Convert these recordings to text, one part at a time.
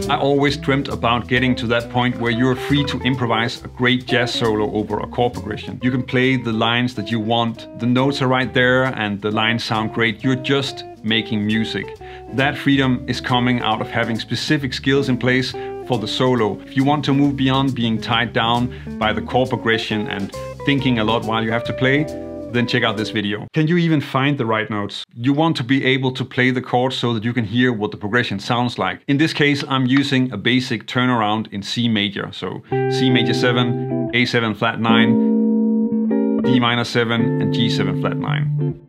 I always dreamt about getting to that point where you're free to improvise a great jazz solo over a chord progression. You can play the lines that you want, the notes are right there and the lines sound great, you're just making music. That freedom is coming out of having specific skills in place for the solo. If you want to move beyond being tied down by the chord progression and thinking a lot while you have to play, then check out this video. Can you even find the right notes? You want to be able to play the chords so that you can hear what the progression sounds like. In this case, I'm using a basic turnaround in C major. So C major 7, A7 flat 9, D minor 7 and G7 flat 9.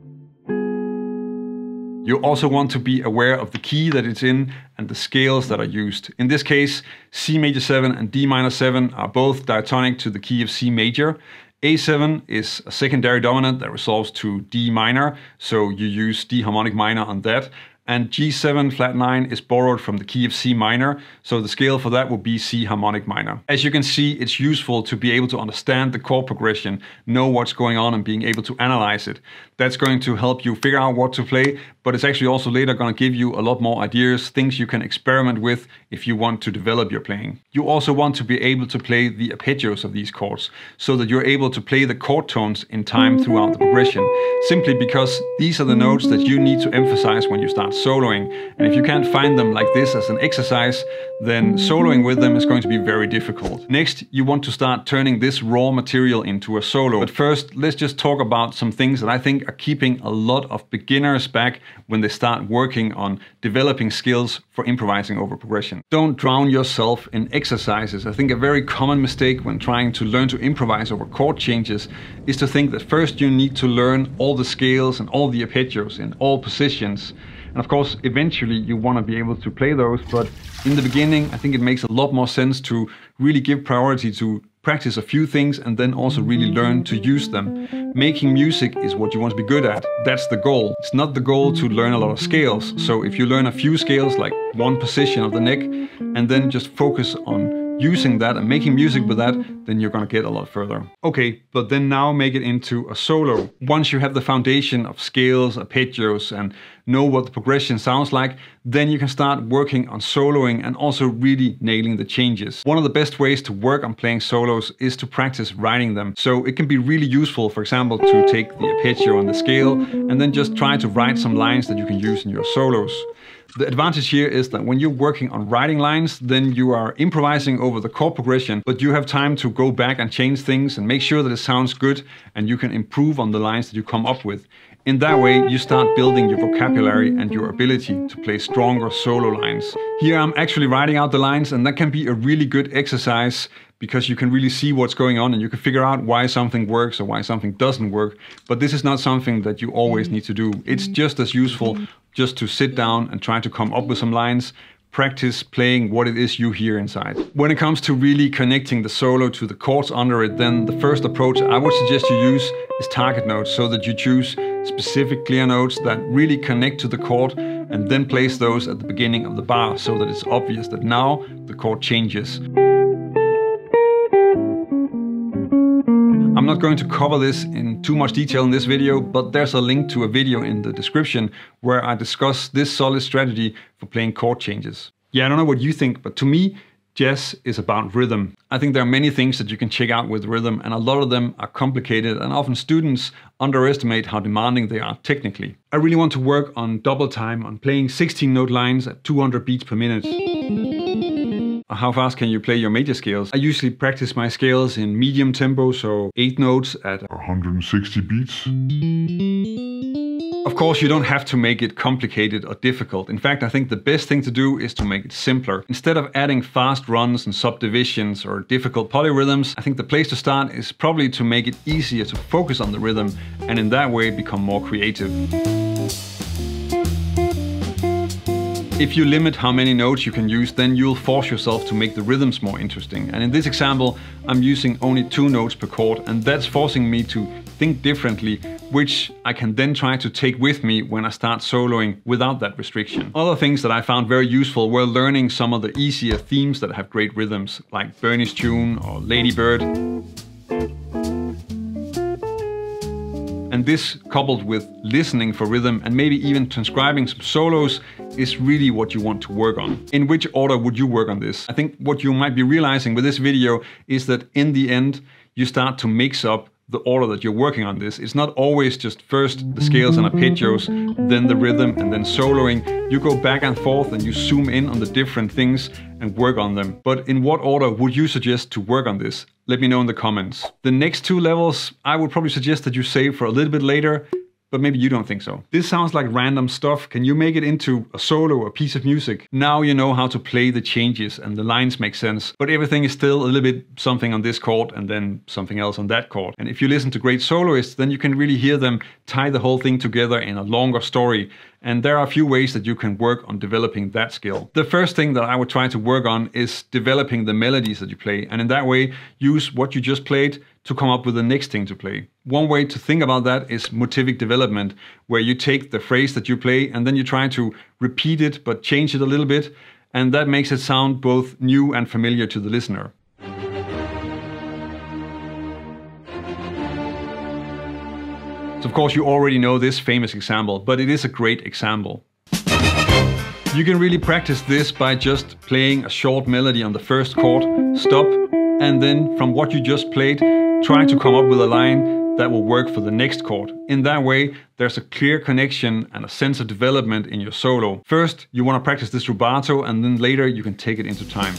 You also want to be aware of the key that it's in and the scales that are used. In this case, C major 7 and D minor 7 are both diatonic to the key of C major. A7 is a secondary dominant that resolves to D minor, so you use D harmonic minor on that. And G7 flat 9 is borrowed from the key of C minor, so the scale for that would be C harmonic minor. As you can see, it's useful to be able to understand the chord progression, know what's going on and being able to analyze it. That's going to help you figure out what to play, but it's actually also later going to give you a lot more ideas, things you can experiment with if you want to develop your playing. You also want to be able to play the arpeggios of these chords, so that you're able to play the chord tones in time throughout the progression, simply because these are the notes that you need to emphasize when you start soloing. And if you can't find them like this as an exercise, then soloing with them is going to be very difficult. Next, you want to start turning this raw material into a solo. But first, let's just talk about some things that I think are keeping a lot of beginners back when they start working on developing skills for improvising over progression. Don't drown yourself in exercises. I think a very common mistake when trying to learn to improvise over chord changes is to think that first you need to learn all the scales and all the arpeggios in all positions. And of course, eventually you want to be able to play those, but in the beginning, I think it makes a lot more sense to really give priority to practice a few things and then also really learn to use them. Making music is what you want to be good at. That's the goal. It's not the goal to learn a lot of scales. So if you learn a few scales, like one position of the neck, and then just focus on using that and making music with that, then you're going to get a lot further. Okay, but then now make it into a solo. Once you have the foundation of scales, arpeggios, and know what the progression sounds like, then you can start working on soloing and also really nailing the changes. One of the best ways to work on playing solos is to practice writing them. So it can be really useful, for example, to take the arpeggio and the scale and then just try to write some lines that you can use in your solos. The advantage here is that when you're working on writing lines, then you are improvising over the chord progression, but you have time to go back and change things and make sure that it sounds good and you can improve on the lines that you come up with. In that way, you start building your vocabulary and your ability to play stronger solo lines. Here I'm actually writing out the lines, and that can be a really good exercise because you can really see what's going on and you can figure out why something works or why something doesn't work. But this is not something that you always need to do. It's just as useful just to sit down and try to come up with some lines, practice playing what it is you hear inside. When it comes to really connecting the solo to the chords under it, then the first approach I would suggest you use is target notes, so that you choose specific clear notes that really connect to the chord and then place those at the beginning of the bar so that it's obvious that now the chord changes. I'm not going to cover this in too much detail in this video, but there's a link to a video in the description where I discuss this solid strategy for playing chord changes. Yeah, I don't know what you think, but to me, jazz is about rhythm. I think there are many things that you can check out with rhythm, and a lot of them are complicated, and often students underestimate how demanding they are technically. I really want to work on double time, on playing 16-note lines at 200 beats per minute. How fast can you play your major scales? I usually practice my scales in medium tempo, so 8 notes at 160 beats. Of course, you don't have to make it complicated or difficult. In fact, I think the best thing to do is to make it simpler. Instead of adding fast runs and subdivisions or difficult polyrhythms, I think the place to start is probably to make it easier to focus on the rhythm and in that way become more creative. If you limit how many notes you can use, then you'll force yourself to make the rhythms more interesting. And in this example, I'm using only 2 notes per chord, and that's forcing me to think differently, which I can then try to take with me when I start soloing without that restriction. Other things that I found very useful were learning some of the easier themes that have great rhythms, like Bernie's Tune or Lady Bird. And this, coupled with listening for rhythm and maybe even transcribing some solos, is really what you want to work on. In which order would you work on this? I think what you might be realizing with this video is that in the end, you start to mix up the order that you're working on this. It's not always just first the scales and arpeggios, then the rhythm, and then soloing. You go back and forth and you zoom in on the different things and work on them. But in what order would you suggest to work on this? Let me know in the comments. The next two levels, I would probably suggest that you save for a little bit later, but maybe you don't think so. This sounds like random stuff. Can you make it into a solo, a piece of music? Now you know how to play the changes and the lines make sense, but everything is still a little bit something on this chord and then something else on that chord. And if you listen to great soloists, then you can really hear them tie the whole thing together in a longer story. And there are a few ways that you can work on developing that skill. The first thing that I would try to work on is developing the melodies that you play. And in that way, use what you just played to come up with the next thing to play. One way to think about that is motivic development, where you take the phrase that you play and then you try to repeat it, but change it a little bit. And that makes it sound both new and familiar to the listener. So of course you already know this famous example, but it is a great example. You can really practice this by just playing a short melody on the first chord, stop, and then from what you just played, try to come up with a line that will work for the next chord. In that way, there's a clear connection and a sense of development in your solo. First, you want to practice this rubato, and then later you can take it into time.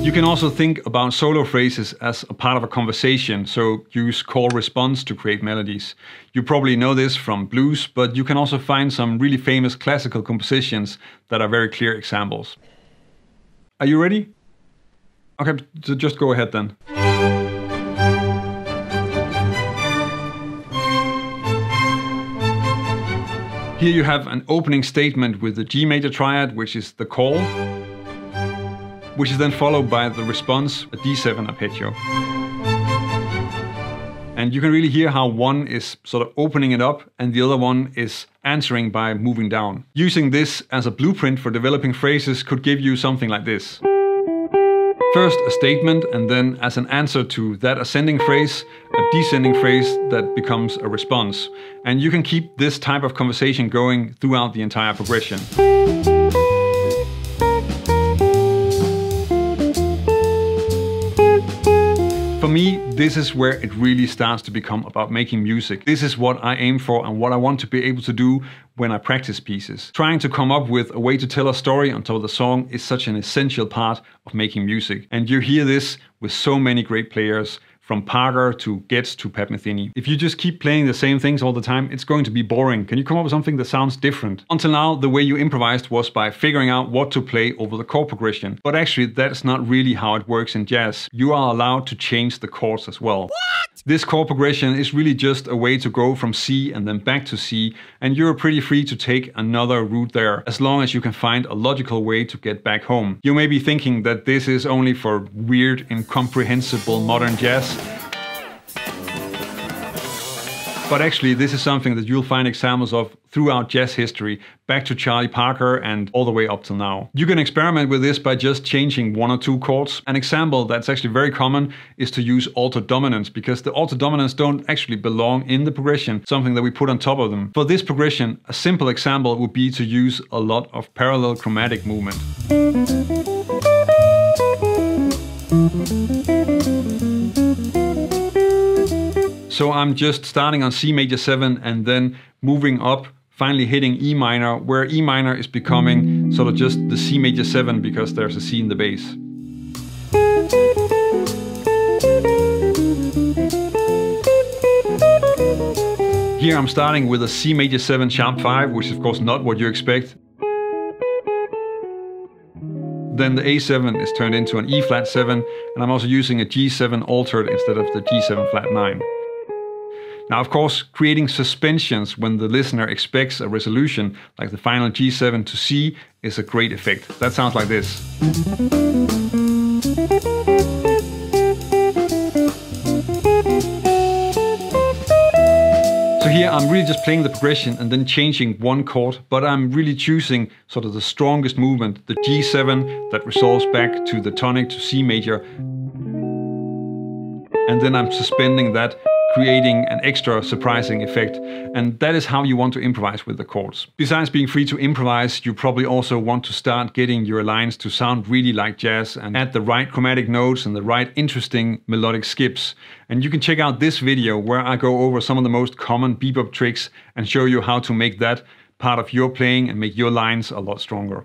You can also think about solo phrases as a part of a conversation, so use call response to create melodies. You probably know this from blues, but you can also find some really famous classical compositions that are very clear examples. Are you ready? Okay, so just go ahead then. Here you have an opening statement with the G major triad, which is the call, which is then followed by the response, a D7 arpeggio. And you can really hear how one is sort of opening it up and the other one is answering by moving down. Using this as a blueprint for developing phrases could give you something like this. First a statement, and then as an answer to that ascending phrase, a descending phrase that becomes a response. And you can keep this type of conversation going throughout the entire progression. For me, this is where it really starts to become about making music. This is what I aim for and what I want to be able to do when I practice pieces. Trying to come up with a way to tell a story on top of the song is such an essential part of making music. And you hear this with so many great players, from Parker to Getz to Pat Metheny. If you just keep playing the same things all the time, it's going to be boring. Can you come up with something that sounds different? Until now, the way you improvised was by figuring out what to play over the chord progression. But actually, that's not really how it works in jazz. You are allowed to change the chords as well. What? This chord progression is really just a way to go from C and then back to C, and you're pretty free to take another route there, as long as you can find a logical way to get back home. You may be thinking that this is only for weird, incomprehensible modern jazz. But actually, this is something that you'll find examples of throughout jazz history, back to Charlie Parker and all the way up till now. You can experiment with this by just changing one or two chords. An example that's actually very common is to use altered dominants, because the altered dominants don't actually belong in the progression, something that we put on top of them. For this progression, a simple example would be to use a lot of parallel chromatic movement. So I'm just starting on C major 7 and then moving up, finally hitting E minor, where E minor is becoming sort of just the C major 7 because there's a C in the bass. Here I'm starting with a C major 7 sharp 5, which is of course not what you expect. Then the A7 is turned into an E flat 7, and I'm also using a G7 altered instead of the G7 flat 9. Now, of course, creating suspensions when the listener expects a resolution, like the final G7 to C, is a great effect. That sounds like this. So here I'm really just playing the progression and then changing one chord, but I'm really choosing sort of the strongest movement, the G7 that resolves back to the tonic to C major. and then I'm suspending that, creating an extra surprising effect. And that is how you want to improvise with the chords. Besides being free to improvise, you probably also want to start getting your lines to sound really like jazz and add the right chromatic notes and the right interesting melodic skips. And you can check out this video where I go over some of the most common bebop tricks and show you how to make that part of your playing and make your lines a lot stronger.